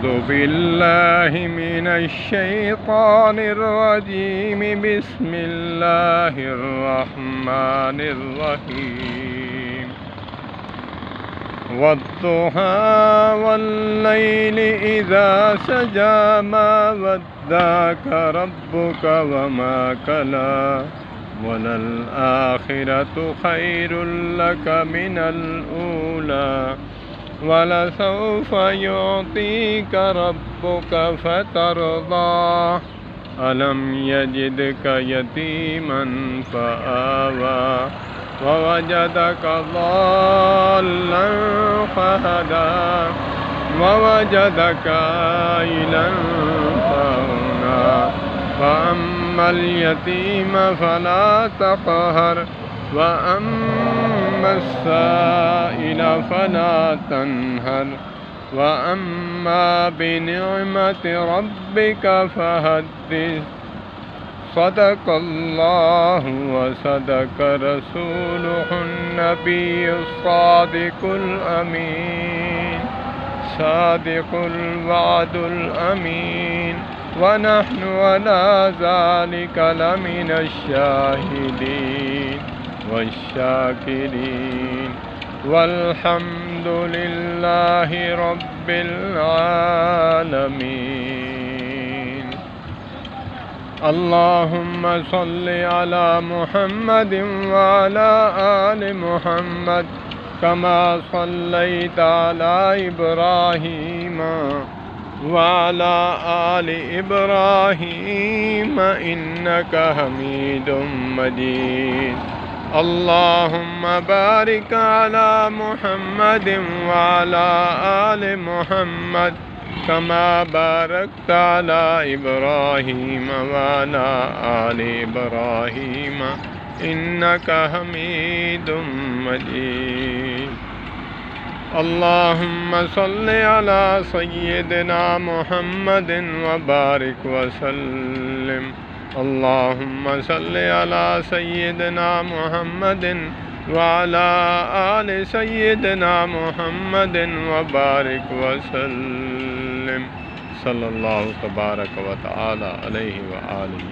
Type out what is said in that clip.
أعوذ بالله من الشيطان الرجيم. بسم الله الرحمن الرحيم. والضحى والليل إذا سجى ما ودعك ربك وما قلى وللآخرة خير لك من الأولى ولسوف يعطيك ربك فترضى ألم يجدك يتيما فآوى ووجدك ضالا فهدى ووجدك عائلا فأغنى فأما اليتيم فلا تقهر وأما السائل فلا تنهر وأما بنعمة ربك فحدث. صدق الله وصدق رسوله النبي الصادق الأمين صادق الوعد الأمين ونحن على ذلك لمن الشاهدين والشاكرين والحمد لله رب العالمين. اللهم صل على محمد وعلى آل محمد كما صليت على إبراهيم وعلى آل إبراهيم إنك حميد مجيد. اللهم بارك على محمد وعلى آل محمد كما باركت على إبراهيم وعلى آل إبراهيم إنك حميد مجيد. اللهم صل على سيدنا محمد وبارك وسلم. اللهم صل على سيدنا محمد وعلى آل سيدنا محمد وبارك وسلم. صلى الله تبارك وتعالى عليه وآله.